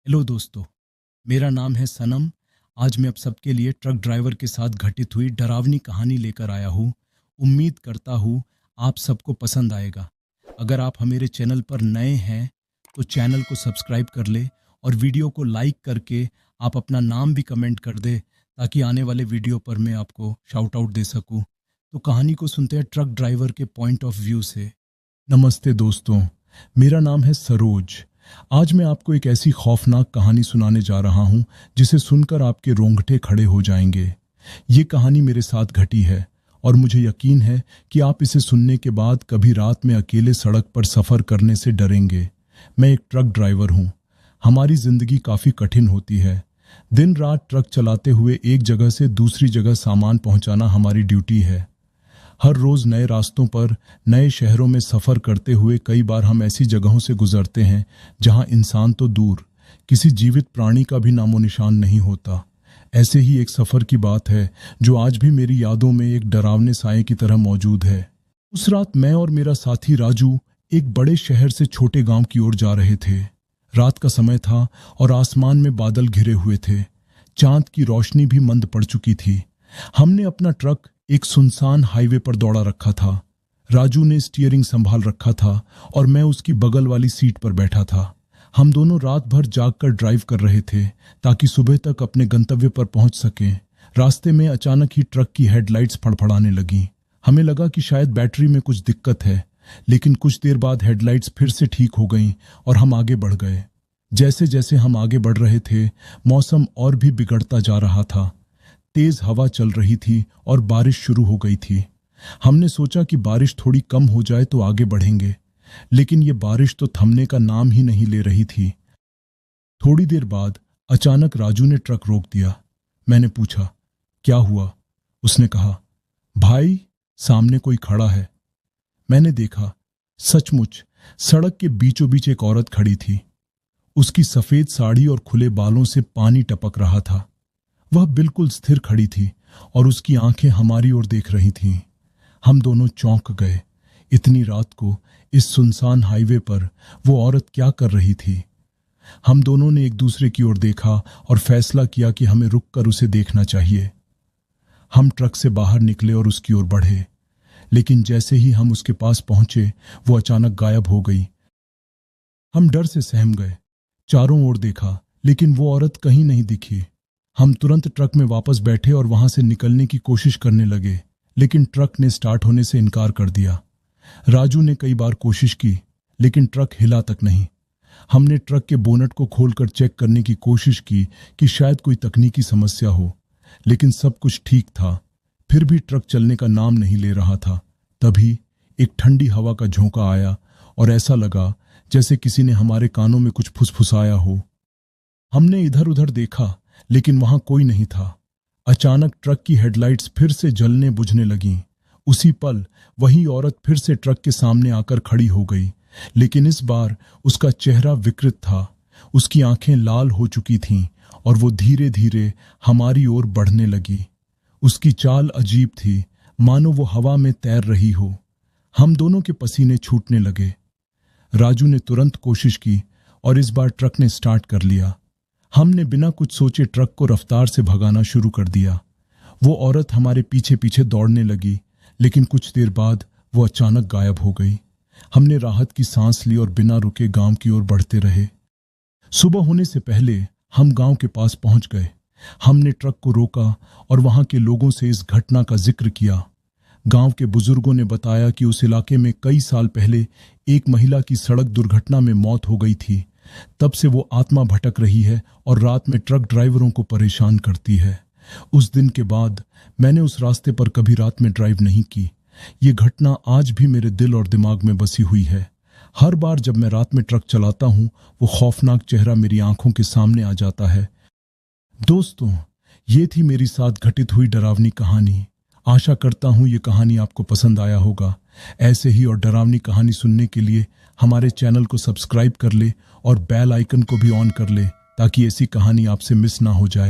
Hello दोस्तों, मेरा नाम है सनम। आज मैं आप सबके लिए ट्रक ड्राइवर के साथ घटित हुई डरावनी कहानी लेकर आया हूँ। उम्मीद करता हूँ आप सबको पसंद आएगा। अगर आप हमारे चैनल पर नए हैं तो चैनल को सब्सक्राइब कर ले और वीडियो को लाइक करके आप अपना नाम भी कमेंट कर दे ताकि आने वाले वीडियो पर मैं आपको शाउट आउट दे सकूँ। तो कहानी को सुनते हैं ट्रक ड्राइवर के पॉइंट ऑफ व्यू से। नमस्ते दोस्तों, मेरा नाम है सरोज। आज मैं आपको एक ऐसी खौफनाक कहानी सुनाने जा रहा हूं जिसे सुनकर आपके रोंगटे खड़े हो जाएंगे। ये कहानी मेरे साथ घटी है और मुझे यकीन है कि आप इसे सुनने के बाद कभी रात में अकेले सड़क पर सफ़र करने से डरेंगे। मैं एक ट्रक ड्राइवर हूं। हमारी ज़िंदगी काफ़ी कठिन होती है। दिन रात ट्रक चलाते हुए एक जगह से दूसरी जगह सामान पहुंचाना हमारी ड्यूटी है। हर रोज़ नए रास्तों पर, नए शहरों में सफ़र करते हुए कई बार हम ऐसी जगहों से गुजरते हैं जहां इंसान तो दूर, किसी जीवित प्राणी का भी नामो निशान नहीं होता। ऐसे ही एक सफ़र की बात है जो आज भी मेरी यादों में एक डरावने साए की तरह मौजूद है। उस रात मैं और मेरा साथी राजू एक बड़े शहर से छोटे गांव की ओर जा रहे थे। रात का समय था और आसमान में बादल घिरे हुए थे। चांद की रोशनी भी मंद पड़ चुकी थी। हमने अपना ट्रक एक सुनसान हाईवे पर दौड़ा रखा था। राजू ने स्टीयरिंग संभाल रखा था और मैं उसकी बगल वाली सीट पर बैठा था। हम दोनों रात भर जागकर ड्राइव कर रहे थे ताकि सुबह तक अपने गंतव्य पर पहुंच सकें। रास्ते में अचानक ही ट्रक की हेडलाइट्स फड़फड़ाने लगीं। हमें लगा कि शायद बैटरी में कुछ दिक्कत है, लेकिन कुछ देर बाद हेडलाइट्स फिर से ठीक हो गईं और हम आगे बढ़ गए। जैसे जैसे हम आगे बढ़ रहे थे, मौसम और भी बिगड़ता जा रहा था। तेज हवा चल रही थी और बारिश शुरू हो गई थी। हमने सोचा कि बारिश थोड़ी कम हो जाए तो आगे बढ़ेंगे, लेकिन ये बारिश तो थमने का नाम ही नहीं ले रही थी। थोड़ी देर बाद अचानक राजू ने ट्रक रोक दिया। मैंने पूछा, क्या हुआ? उसने कहा, भाई सामने कोई खड़ा है। मैंने देखा, सचमुच सड़क के बीचों बीच एक औरत खड़ी थी। उसकी सफेद साड़ी और खुले बालों से पानी टपक रहा था। वह बिल्कुल स्थिर खड़ी थी और उसकी आंखें हमारी ओर देख रही थीं। हम दोनों चौंक गए। इतनी रात को इस सुनसान हाईवे पर वो औरत क्या कर रही थी? हम दोनों ने एक दूसरे की ओर देखा और फैसला किया कि हमें रुककर उसे देखना चाहिए। हम ट्रक से बाहर निकले और उसकी ओर बढ़े, लेकिन जैसे ही हम उसके पास पहुंचे वो अचानक गायब हो गई। हम डर से सहम गए। चारों ओर देखा, लेकिन वो औरत कहीं नहीं दिखी। हम तुरंत ट्रक में वापस बैठे और वहां से निकलने की कोशिश करने लगे, लेकिन ट्रक ने स्टार्ट होने से इनकार कर दिया। राजू ने कई बार कोशिश की, लेकिन ट्रक हिला तक नहीं। हमने ट्रक के बोनट को खोलकर चेक करने की कोशिश की कि शायद कोई तकनीकी समस्या हो, लेकिन सब कुछ ठीक था। फिर भी ट्रक चलने का नाम नहीं ले रहा था। तभी एक ठंडी हवा का झोंका आया और ऐसा लगा जैसे किसी ने हमारे कानों में कुछ फुसफुसाया हो। हमने इधर उधर देखा, लेकिन वहां कोई नहीं था। अचानक ट्रक की हेडलाइट्स फिर से जलने बुझने लगीं। उसी पल वही औरत फिर से ट्रक के सामने आकर खड़ी हो गई, लेकिन इस बार उसका चेहरा विकृत था। उसकी आंखें लाल हो चुकी थीं और वो धीरे धीरे हमारी ओर बढ़ने लगी। उसकी चाल अजीब थी, मानो वो हवा में तैर रही हो। हम दोनों के पसीने छूटने लगे। राजू ने तुरंत कोशिश की और इस बार ट्रक ने स्टार्ट कर लिया। हमने बिना कुछ सोचे ट्रक को रफ्तार से भगाना शुरू कर दिया। वो औरत हमारे पीछे पीछे दौड़ने लगी, लेकिन कुछ देर बाद वो अचानक गायब हो गई। हमने राहत की सांस ली और बिना रुके गांव की ओर बढ़ते रहे। सुबह होने से पहले हम गांव के पास पहुंच गए। हमने ट्रक को रोका और वहां के लोगों से इस घटना का जिक्र किया। गांव के बुजुर्गों ने बताया कि उस इलाके में कई साल पहले एक महिला की सड़क दुर्घटना में मौत हो गई थी। तब से वो आत्मा भटक रही है और रात में ट्रक ड्राइवरों को परेशान करती है। उस दिन के बाद मैंने उस रास्ते पर कभी रात में ड्राइव नहीं की। ये घटना आज भी मेरे दिल और दिमाग में बसी हुई है। हर बार जब मैं रात में ट्रक चलाता हूँ, वो खौफनाक चेहरा मेरी आंखों के सामने आ जाता है। दोस्तों, ये थी मेरी साथ घटित हुई डरावनी कहानी। आशा करता हूँ ये कहानी आपको पसंद आया होगा। ऐसे ही और डरावनी कहानी सुनने के लिए हमारे चैनल को सब्सक्राइब कर ले और बेल आइकन को भी ऑन कर ले ताकि ऐसी कहानी आपसे मिस ना हो जाए।